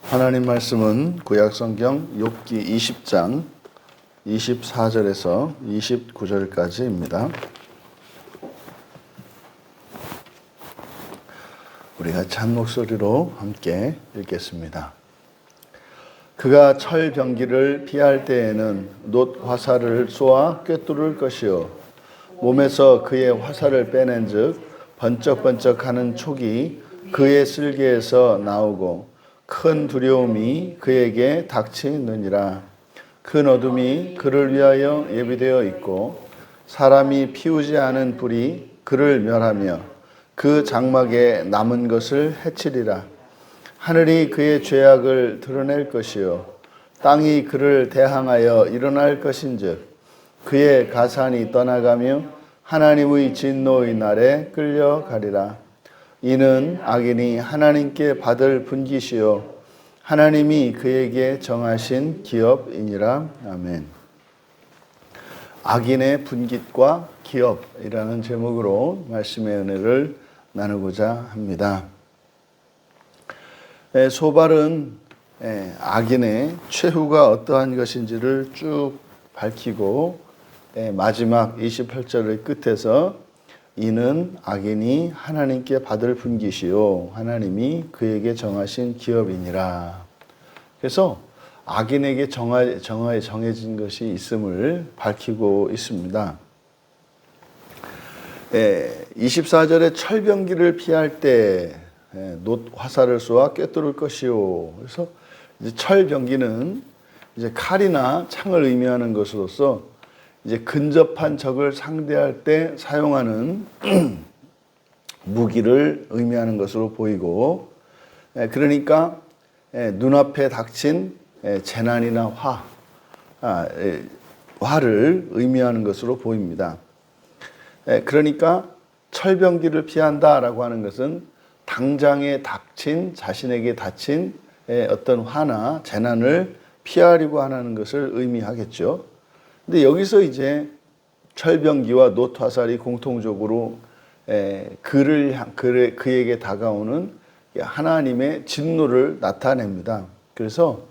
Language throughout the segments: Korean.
하나님 말씀은 구약성경 욥기 20장 24절에서 29절까지입니다. 우리 같이 한 목소리로 함께 읽겠습니다. 그가 철병기를 피할 때에는 놋 화살을 쏘아 꿰뚫을 것이요 몸에서 그의 화살을 빼낸즉 번쩍번쩍하는 촉이 그의 쓸개에서 나오고 큰 두려움이 그에게 닥치느니라. 큰 어둠이 그를 위하여 예비되어 있고 사람이 피우지 않은 불이 그를 멸하며 그 장막에 남은 것을 해치리라. 하늘이 그의 죄악을 드러낼 것이요 땅이 그를 대항하여 일어날 것인즉 그의 가산이 떠나가며 하나님의 진노의 날에 끌려가리라. 이는 악인이 하나님께 받을 분깃이요 하나님이 그에게 정하신 기업이니라. 아멘. 악인의 분깃과 기업이라는 제목으로 말씀의 은혜를 나누고자 합니다. 소발은 악인의 최후가 어떠한 것인지를 쭉 밝히고 마지막 28절의 끝에서 이는 악인이 하나님께 받을 분깃이요 하나님이 그에게 정하신 기업이니라. 그래서 악인에게 정해진 것이 있음을 밝히고 있습니다. 24절에 철병기를 피할 때 놋 화살을 쏘아 꿰뚫을 것이요. 그래서 이제 철병기는 이제 칼이나 창을 의미하는 것으로서 이제 근접한 적을 상대할 때 사용하는 무기를 의미하는 것으로 보이고, 그러니까 눈앞에 닥친 재난이나 화를 의미하는 것으로 보입니다. 그러니까 철병기를 피한다라고 하는 것은 당장에 닥친 자신에게 닥친 어떤 화나 재난을 피하려고 하는 것을 의미하겠죠. 근데 여기서 이제 철병기와 놋 화살이 공통적으로 그에게 다가오는 하나님의 진노를 나타냅니다. 그래서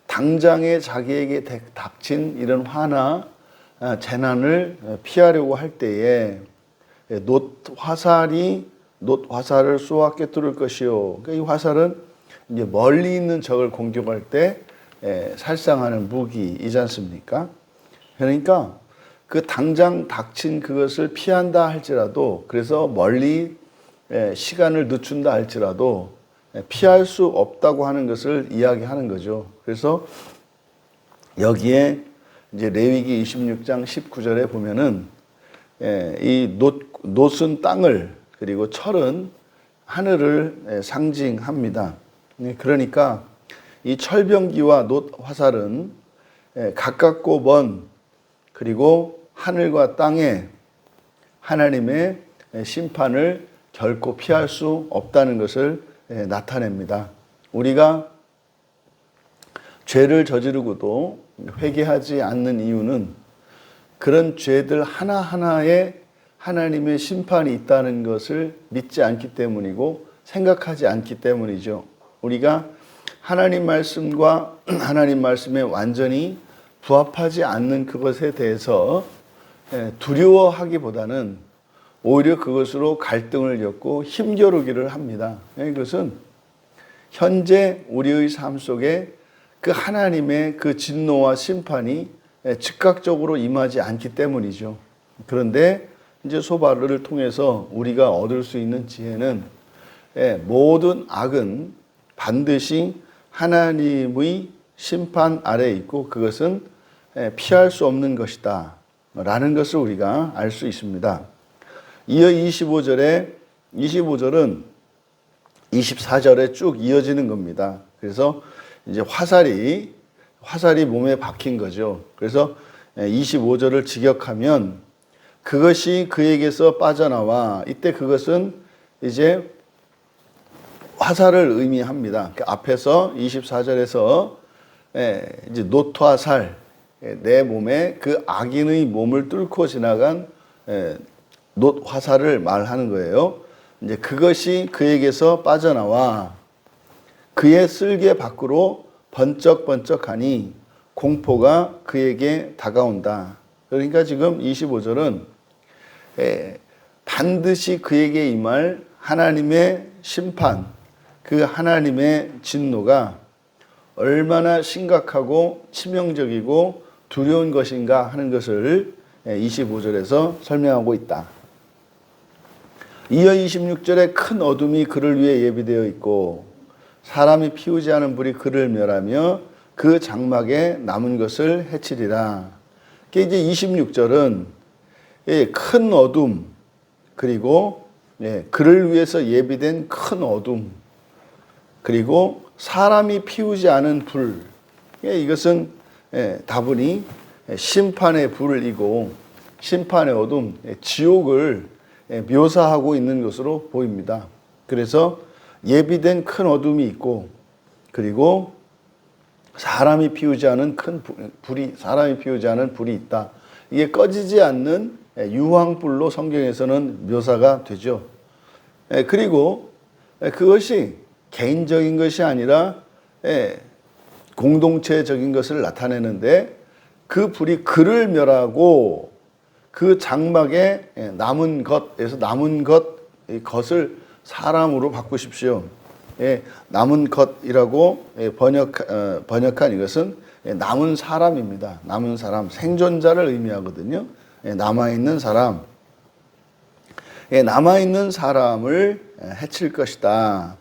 당장에 자기에게 닥친 이런 화나 재난을 피하려고 할 때에 놋 화살을 쏘아 꿰뚫을 것이요. 그러니까 이 화살은 이제 멀리 있는 적을 공격할 때 살상하는 무기이지 않습니까? 그러니까 그 당장 닥친 그것을 피한다 할지라도, 그래서 멀리 시간을 늦춘다 할지라도 피할 수 없다고 하는 것을 이야기하는 거죠. 그래서 여기에 이제 레위기 26장 19절에 보면은 이 놋은 땅을, 그리고 철은 하늘을 상징합니다. 그러니까 이 철병기와 놋 화살은 가깝고 먼, 그리고 하늘과 땅에 하나님의 심판을 결코 피할 수 없다는 것을 나타냅니다. 우리가 죄를 저지르고도 회개하지 않는 이유는 그런 죄들 하나하나에 하나님의 심판이 있다는 것을 믿지 않기 때문이고 생각하지 않기 때문이죠. 우리가 하나님 말씀과 하나님 말씀에 완전히 부합하지 않는 그것에 대해서 두려워하기보다는 오히려 그것으로 갈등을 겪고 힘겨루기를 합니다. 이것은 현재 우리의 삶 속에 그 하나님의 그 진노와 심판이 즉각적으로 임하지 않기 때문이죠. 그런데 이제 소발을 통해서 우리가 얻을 수 있는 지혜는 모든 악은 반드시 하나님의 심판 아래에 있고 그것은 피할 수 없는 것이다 라는 것을 우리가 알 수 있습니다. 이어 25절은 24절에 쭉 이어지는 겁니다. 그래서 이제 화살이 몸에 박힌 거죠. 그래서 25절을 직역하면 그것이 그에게서 빠져나와, 이때 그것은 이제 화살을 의미합니다. 그 앞에서 24절에서 이제 놋 화살, 내 몸에 그 악인의 몸을 뚫고 지나간 놋 화살을 말하는 거예요. 이제 그것이 그에게서 빠져나와 그의 쓸개 밖으로 번쩍번쩍하니 공포가 그에게 다가온다. 그러니까 지금 25절은 반드시 그에게 임할 하나님의 심판, 그 하나님의 진노가 얼마나 심각하고 치명적이고 두려운 것인가 하는 것을 25절에서 설명하고 있다. 이어 26절에 큰 어둠이 그를 위해 예비되어 있고 사람이 피우지 않은 불이 그를 멸하며 그 장막에 남은 것을 해치리라. 이게 이제 26절은 큰 어둠, 그리고 그를 위해서 예비된 큰 어둠, 그리고 사람이 피우지 않은 불. 이것은 다분히 심판의 불이고 심판의 어둠, 지옥을 묘사하고 있는 것으로 보입니다. 그래서 예비된 큰 어둠이 있고, 그리고 사람이 피우지 않은 큰 불이, 사람이 피우지 않은 불이 있다. 이게 꺼지지 않는 유황불로 성경에서는 묘사가 되죠. 그리고 그것이 개인적인 것이 아니라 공동체적인 것을 나타내는데, 그 불이 그를 멸하고 그 장막에 남은 것에서 남은 것을 사람으로 바꾸십시오. 남은 것이라고 번역한 이것은 남은 사람입니다. 남은 사람, 생존자를 의미하거든요. 남아있는 사람. 남아있는 사람을 해칠 것이다.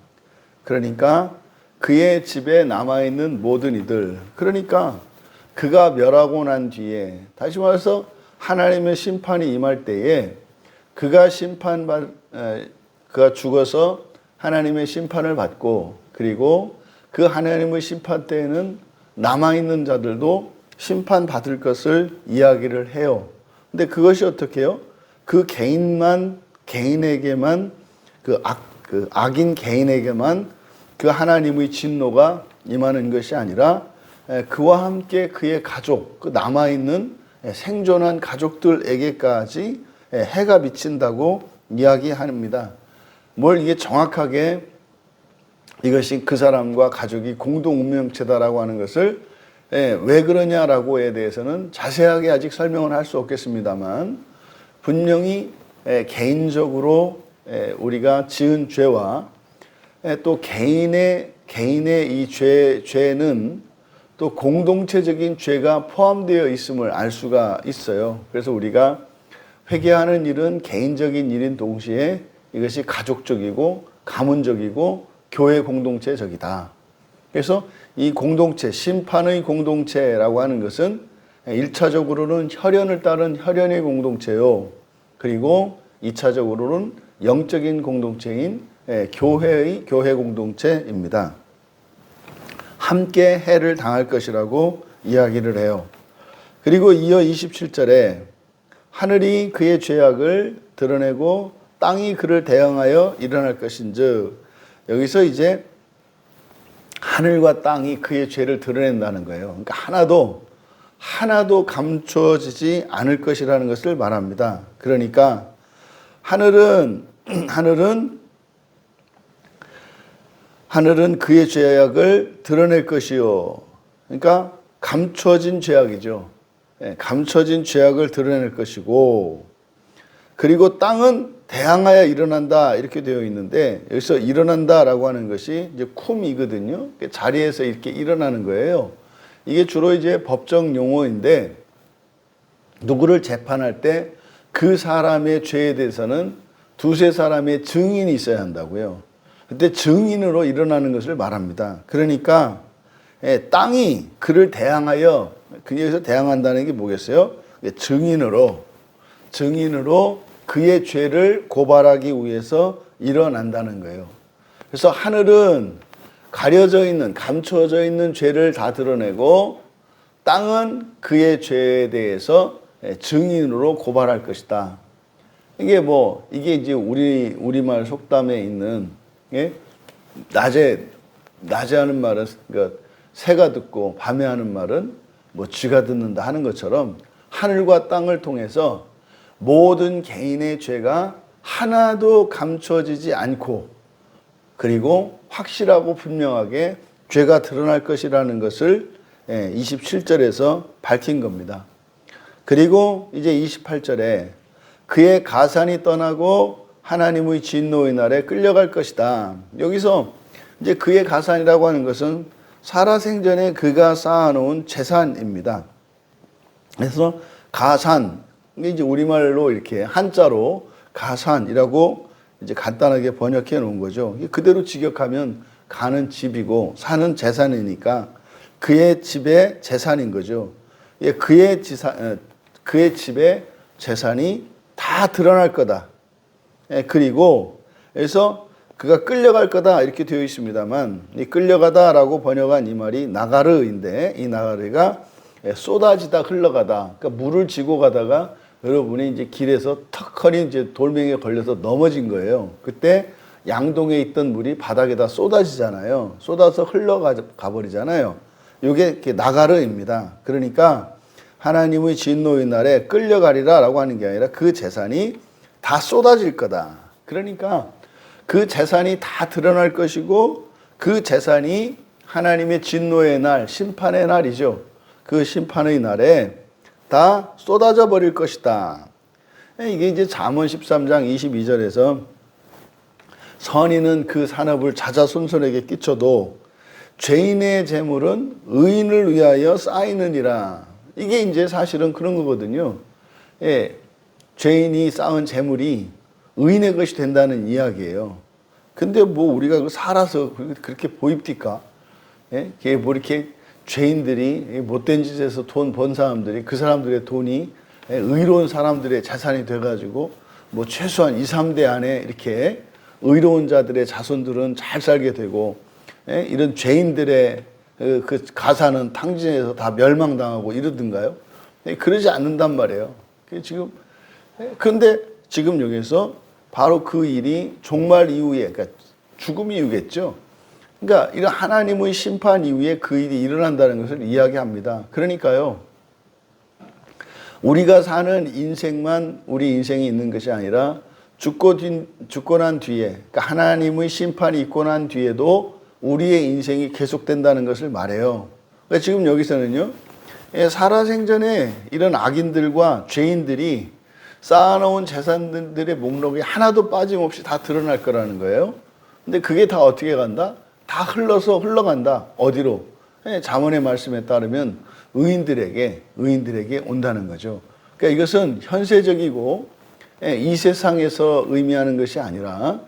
그러니까 그의 집에 남아있는 모든 이들, 그러니까 그가 멸하고 난 뒤에, 다시 말해서 하나님의 심판이 임할 때에 그가 죽어서 하나님의 심판을 받고, 그리고 그 하나님의 심판 때에는 남아있는 자들도 심판받을 것을 이야기를 해요. 근데 그것이 어떻게 해요? 그 개인에게만, 그 악인 개인에게만 그 하나님의 진노가 임하는 것이 아니라 그와 함께 그의 가족, 그 남아있는 생존한 가족들에게까지 해가 미친다고 이야기합니다. 뭘 이게 정확하게 이것이 그 사람과 가족이 공동 운명체다라고 하는 것을 왜 그러냐라고에 대해서는 자세하게 아직 설명을 할 수 없겠습니다만, 분명히 개인적으로 우리가 지은 죄와 또 개인의 이 죄는 또 공동체적인 죄가 포함되어 있음을 알 수가 있어요. 그래서 우리가 회개하는 일은 개인적인 일인 동시에 이것이 가족적이고 가문적이고 교회 공동체적이다. 그래서 이 공동체, 심판의 공동체라고 하는 것은 1차적으로는 혈연을 따른 혈연의 공동체요. 그리고 2차적으로는 영적인 공동체인 교회 공동체입니다. 함께 해를 당할 것이라고 이야기를 해요. 그리고 이어 27절에 하늘이 그의 죄악을 드러내고 땅이 그를 대항하여 일어날 것인즉, 여기서 이제 하늘과 땅이 그의 죄를 드러낸다는 거예요. 그러니까 하나도 감춰지지 않을 것이라는 것을 말합니다. 그러니까 하늘은 그의 죄악을 드러낼 것이요. 그러니까 감춰진 죄악이죠. 감춰진 죄악을 드러낼 것이고, 그리고 땅은 대항하여 일어난다 이렇게 되어 있는데, 여기서 일어난다라고 하는 것이 이제 쿰이거든요. 자리에서 이렇게 일어나는 거예요. 이게 주로 이제 법정 용어인데, 누구를 재판할 때 그 사람의 죄에 대해서는 두세 사람의 증인이 있어야 한다고요. 그때 증인으로 일어나는 것을 말합니다. 그러니까 땅이 그를 대항하여, 여기서 대항한다는 게 뭐겠어요? 증인으로 그의 죄를 고발하기 위해서 일어난다는 거예요. 그래서 하늘은 가려져 있는, 감춰져 있는 죄를 다 드러내고, 땅은 그의 죄에 대해서 증인으로 고발할 것이다. 이게 이제 우리말 속담에 있는, 낮에 하는 말은, 그러니까 새가 듣고 밤에 하는 말은 쥐가 듣는다 하는 것처럼, 하늘과 땅을 통해서 모든 개인의 죄가 하나도 감춰지지 않고, 그리고 확실하고 분명하게 죄가 드러날 것이라는 것을 27절에서 밝힌 겁니다. 그리고 이제 28절에 그의 가산이 떠나고 하나님의 진노의 날에 끌려갈 것이다. 여기서 이제 그의 가산이라고 하는 것은 살아생전에 그가 쌓아놓은 재산입니다. 그래서 가산, 이게 이제 우리말로 이렇게 한자로 가산이라고 이제 간단하게 번역해 놓은 거죠. 그대로 직역하면 가는 집이고 사는 재산이니까 그의 집의 재산인 거죠. 그의 집의 재산이 다 드러날 거다. 그리고 그래서 그가 끌려갈 거다 이렇게 되어 있습니다만 이 끌려가다라고 번역한 이 말이 나가르인데 이 나가르가 쏟아지다 흘러가다. 그러니까 물을 지고 가다가 여러분이 이제 길에서 턱하니 이제 돌멩이에 걸려서 넘어진 거예요. 그때 양동에 있던 물이 바닥에다 쏟아지잖아요. 쏟아서 흘러가 버리잖아요. 이게 이렇게 나가르입니다. 그러니까 하나님의 진노의 날에 끌려가리라라고 하는 게 아니라 그 재산이 다 쏟아질 거다. 그러니까 그 재산이 다 드러날 것이고 그 재산이 하나님의 진노의 날, 심판의 날이죠. 그 심판의 날에 다 쏟아져 버릴 것이다. 이게 이제 잠언 13장 22절에서 선인은 그 산업을 자자손손에게 끼쳐도 죄인의 재물은 의인을 위하여 쌓이느니라. 이게 이제 사실은 그런 거거든요. 죄인이 쌓은 재물이 의인의 것이 된다는 이야기예요. 근데 뭐 우리가 살아서 그렇게 보입니까? 그게 뭐 이렇게 죄인들이 못된 짓에서 돈 번 사람들이 그 사람들의 돈이 의로운 사람들의 자산이 돼가지고 뭐 최소한 2, 3대 안에 이렇게 의로운 자들의 자손들은 잘 살게 되고 이런 죄인들의 그 가사는 탕진해서 다 멸망당하고 이러던가요? 그러지 않는단 말이에요. 그런데 지금 여기서 바로 그 일이 종말 이후에, 그러니까 죽음 이후겠죠. 그러니까 이런 하나님의 심판 이후에 그 일이 일어난다는 것을 이야기합니다. 그러니까요, 우리가 사는 인생만 우리 인생이 있는 것이 아니라 죽고 난 뒤에, 그러니까 하나님의 심판이 있고 난 뒤에도 우리의 인생이 계속된다는 것을 말해요. 그러니까 지금 여기서는요, 살아생전에 이런 악인들과 죄인들이 쌓아놓은 재산들의 목록이 하나도 빠짐없이 다 드러날 거라는 거예요. 근데 그게 다 어떻게 간다? 다 흘러간다. 어디로? 잠언의 말씀에 따르면 의인들에게 온다는 거죠. 그러니까 이것은 현세적이고 이 세상에서 의미하는 것이 아니라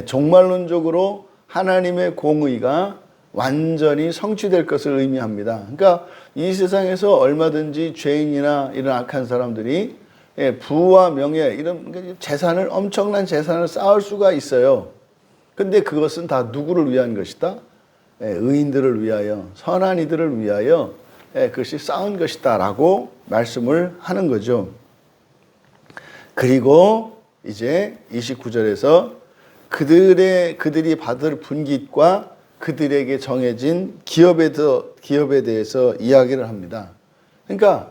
종말론적으로 하나님의 공의가 완전히 성취될 것을 의미합니다. 그러니까 이 세상에서 얼마든지 죄인이나 이런 악한 사람들이 부와 명예 이런 재산을 엄청난 재산을 쌓을 수가 있어요. 근데 그것은 다 누구를 위한 것이다? 의인들을 위하여, 선한 이들을 위하여 그것이 쌓은 것이다라고 말씀을 하는 거죠. 그리고 이제 29절에서 그들이 받을 분깃과 그들에게 정해진 기업에 대해서 이야기를 합니다. 그러니까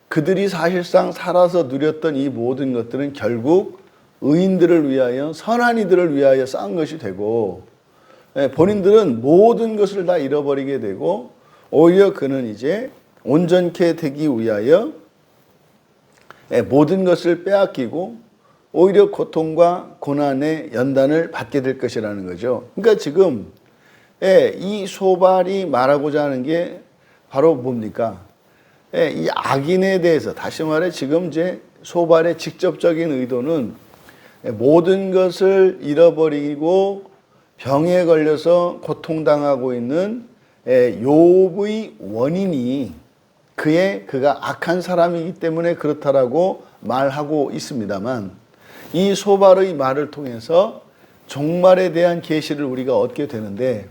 그들이 사실상 살아서 누렸던 이 모든 것들은 결국 의인들을 위하여, 선한 이들을 위하여 쌓은 것이 되고 본인들은 모든 것을 다 잃어버리게 되고 오히려 그는 이제 온전케 되기 위하여 모든 것을 빼앗기고 오히려 고통과 고난의 연단을 받게 될 것이라는 거죠. 그러니까 지금 이 소발이 말하고자 하는 게 바로 뭡니까? 이 악인에 대해서, 다시 말해 지금 이제 소발의 직접적인 의도는 모든 것을 잃어버리고 병에 걸려서 고통당하고 있는 욥의 원인이 그가 악한 사람이기 때문에 그렇다라고 말하고 있습니다만, 이 소발의 말을 통해서 종말에 대한 계시를 우리가 얻게 되는데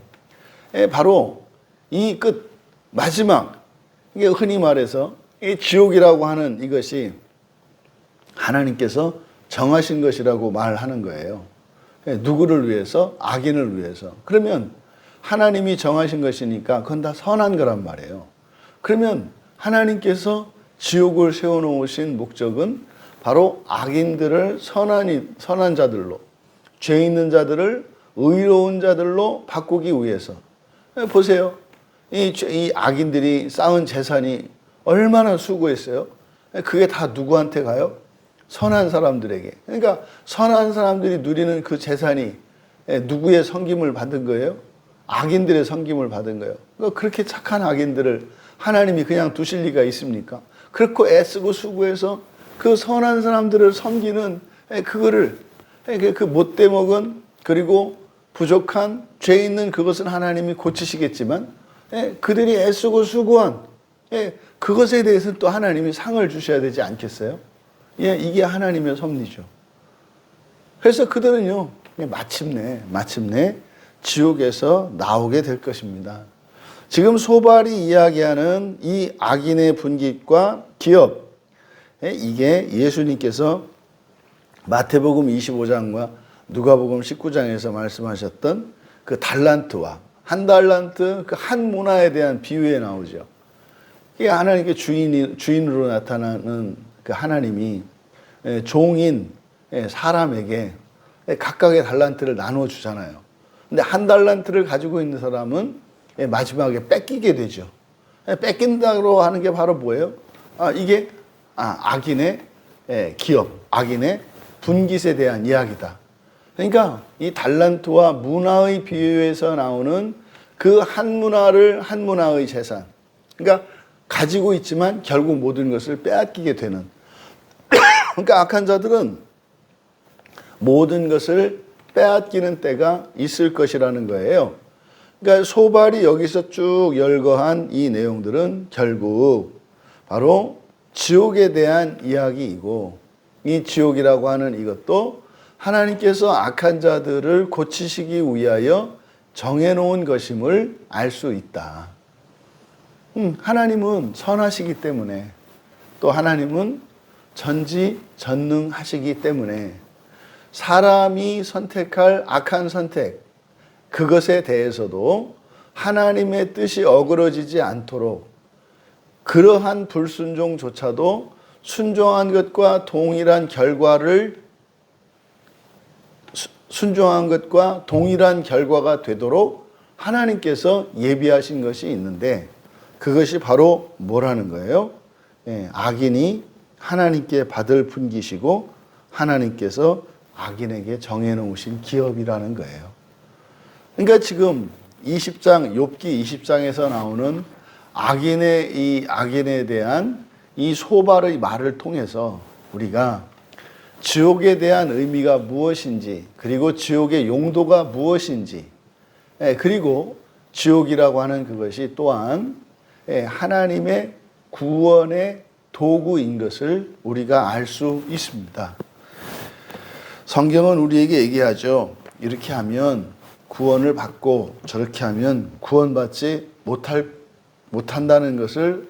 바로 이 끝 마지막, 이게 흔히 말해서 이 지옥이라고 하는 이것이 하나님께서 정하신 것이라고 말하는 거예요. 누구를 위해서? 악인을 위해서. 그러면 하나님이 정하신 것이니까 그건 다 선한 거란 말이에요. 그러면 하나님께서 지옥을 세워놓으신 목적은 바로 악인들을 선한 자들로, 죄 있는 자들을 의로운 자들로 바꾸기 위해서. 보세요. 이 악인들이 쌓은 재산이 얼마나 수고했어요. 그게 다 누구한테 가요? 선한 사람들에게. 그러니까 선한 사람들이 누리는 그 재산이 누구의 섬김을 받은 거예요? 악인들의 섬김을 받은 거예요. 그러니까 그렇게 착한 악인들을 하나님이 그냥 두실 리가 있습니까? 그렇고 애쓰고 수고해서 그 선한 사람들을 섬기는 그거를 그 못돼 먹은 그리고 부족한 죄 있는 그것은 하나님이 고치시겠지만 그들이 애쓰고 수고한 그것에 대해서는 또 하나님이 상을 주셔야 되지 않겠어요? 이게 하나님의 섭리죠. 그래서 그들은요 마침내 지옥에서 나오게 될 것입니다. 지금 소발이 이야기하는 이 악인의 분깃과 기업, 이게 예수님께서 마태복음 25장과 누가복음 19장에서 말씀하셨던 그 달란트와 한 달란트 그 한 문화에 대한 비유에 나오죠. 이게 하나님께 주인으로 나타나는 그 하나님이 종인 사람에게 각각의 달란트를 나누어 주잖아요. 근데 한 달란트를 가지고 있는 사람은 마지막에 뺏기게 되죠. 뺏긴다고 하는 게 바로 뭐예요? 이게 악인의 기업, 악인의 분깃에 대한 이야기다. 그러니까 이 달란트와 문화의 비유에서 나오는 그 한 문화를 한 문화의 재산. 그러니까 가지고 있지만 결국 모든 것을 빼앗기게 되는. 그러니까 악한 자들은 모든 것을 빼앗기는 때가 있을 것이라는 거예요. 그러니까 소발이 여기서 쭉 열거한 이 내용들은 결국 바로 지옥에 대한 이야기이고, 이 지옥이라고 하는 이것도 하나님께서 악한 자들을 고치시기 위하여 정해놓은 것임을 알 수 있다. 하나님은 선하시기 때문에, 또 하나님은 전지전능하시기 때문에 사람이 선택할 악한 선택, 그것에 대해서도 하나님의 뜻이 어그러지지 않도록 그러한 불순종조차도 순종한 것과 동일한 결과가 되도록 하나님께서 예비하신 것이 있는데, 그것이 바로 뭐라는 거예요? 악인이 하나님께 받을 분깃이고 하나님께서 악인에게 정해놓으신 기업이라는 거예요. 그러니까 지금 20장, 욥기 20장에서 나오는 악인에 대한 이 소발의 말을 통해서 우리가 지옥에 대한 의미가 무엇인지, 그리고 지옥의 용도가 무엇인지, 그리고 지옥이라고 하는 그것이 또한 하나님의 구원의 도구인 것을 우리가 알 수 있습니다. 성경은 우리에게 얘기하죠. 이렇게 하면 구원을 받고 저렇게 하면 구원받지 못한다는 것을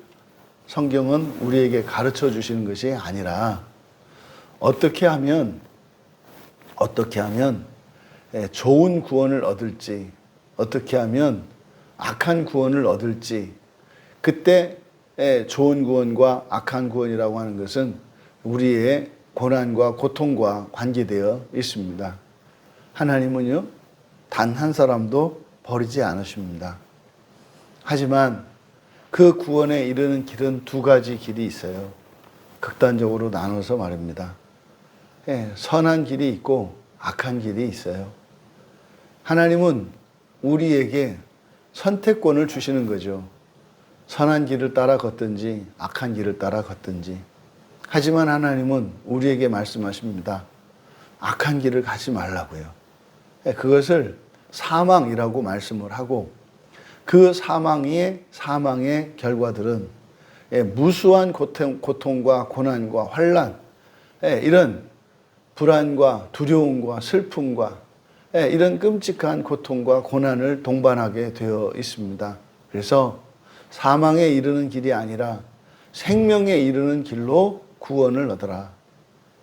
성경은 우리에게 가르쳐 주시는 것이 아니라 어떻게 하면 좋은 구원을 얻을지, 어떻게 하면 악한 구원을 얻을지, 그때 좋은 구원과 악한 구원이라고 하는 것은 우리의 고난과 고통과 관계되어 있습니다. 하나님은요, 단 한 사람도 버리지 않으십니다. 하지만 그 구원에 이르는 길은 두 가지 길이 있어요. 극단적으로 나눠서 말입니다. 선한 길이 있고 악한 길이 있어요. 하나님은 우리에게 선택권을 주시는 거죠. 선한 길을 따라 걷든지 악한 길을 따라 걷든지. 하지만 하나님은 우리에게 말씀하십니다. 악한 길을 가지 말라고요. 그것을 사망이라고 말씀을 하고, 그 사망의 결과들은 무수한 고통과 고난과 환난, 이런 불안과 두려움과 슬픔과 이런 끔찍한 고통과 고난을 동반하게 되어 있습니다. 그래서 사망에 이르는 길이 아니라 생명에 이르는 길로 구원을 얻어라.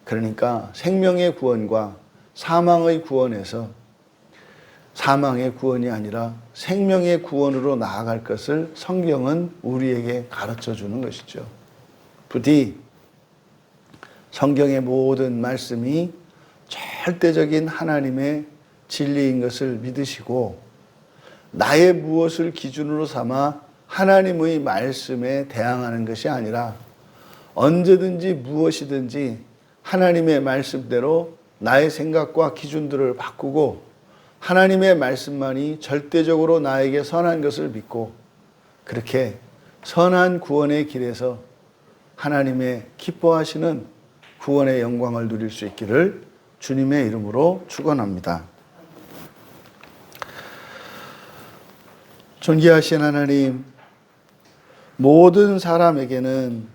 그러니까 생명의 구원과 사망의 구원에서 사망의 구원이 아니라 생명의 구원으로 나아갈 것을 성경은 우리에게 가르쳐 주는 것이죠. 부디 성경의 모든 말씀이 절대적인 하나님의 진리인 것을 믿으시고 나의 무엇을 기준으로 삼아 하나님의 말씀에 대항하는 것이 아니라 언제든지 무엇이든지 하나님의 말씀대로 나의 생각과 기준들을 바꾸고 하나님의 말씀만이 절대적으로 나에게 선한 것을 믿고 그렇게 선한 구원의 길에서 하나님의 기뻐하시는 구원의 영광을 누릴 수 있기를 주님의 이름으로 축원합니다. 존귀하신 하나님, 모든 사람에게는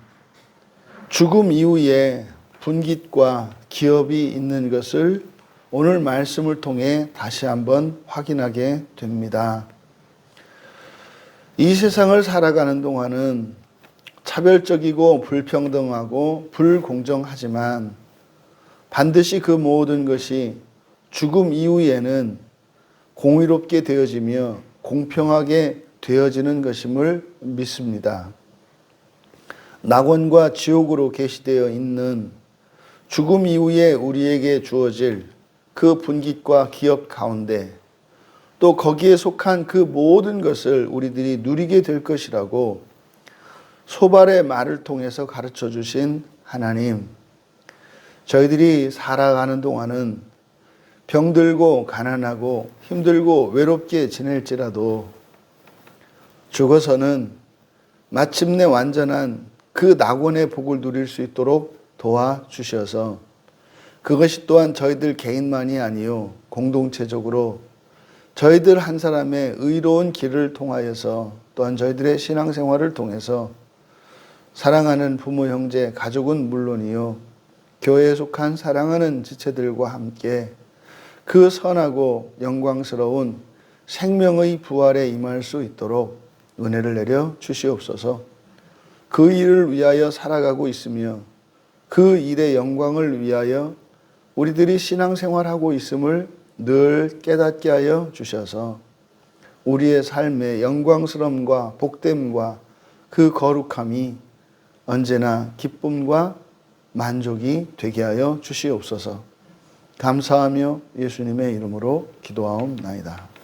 죽음 이후에 분깃과 기업이 있는 것을 오늘 말씀을 통해 다시 한번 확인하게 됩니다. 이 세상을 살아가는 동안은 차별적이고 불평등하고 불공정하지만 반드시 그 모든 것이 죽음 이후에는 공의롭게 되어지며 공평하게 되어지는 것임을 믿습니다. 낙원과 지옥으로 계시되어 있는 죽음 이후에 우리에게 주어질 그 분깃과 기업 가운데 또 거기에 속한 그 모든 것을 우리들이 누리게 될 것이라고 소발의 말을 통해서 가르쳐 주신 하나님, 저희들이 살아가는 동안은 병들고 가난하고 힘들고 외롭게 지낼지라도 죽어서는 마침내 완전한 그 낙원의 복을 누릴 수 있도록 도와주셔서 그것이 또한 저희들 개인만이 아니요 공동체적으로 저희들 한 사람의 의로운 길을 통하여서 또한 저희들의 신앙생활을 통해서 사랑하는 부모, 형제, 가족은 물론이요 교회에 속한 사랑하는 지체들과 함께 그 선하고 영광스러운 생명의 부활에 임할 수 있도록 은혜를 내려 주시옵소서. 그 일을 위하여 살아가고 있으며 그 일의 영광을 위하여 우리들이 신앙생활하고 있음을 늘 깨닫게 하여 주셔서 우리의 삶의 영광스러움과 복됨과 그 거룩함이 언제나 기쁨과 만족이 되게 하여 주시옵소서. 감사하며 예수님의 이름으로 기도하옵나이다.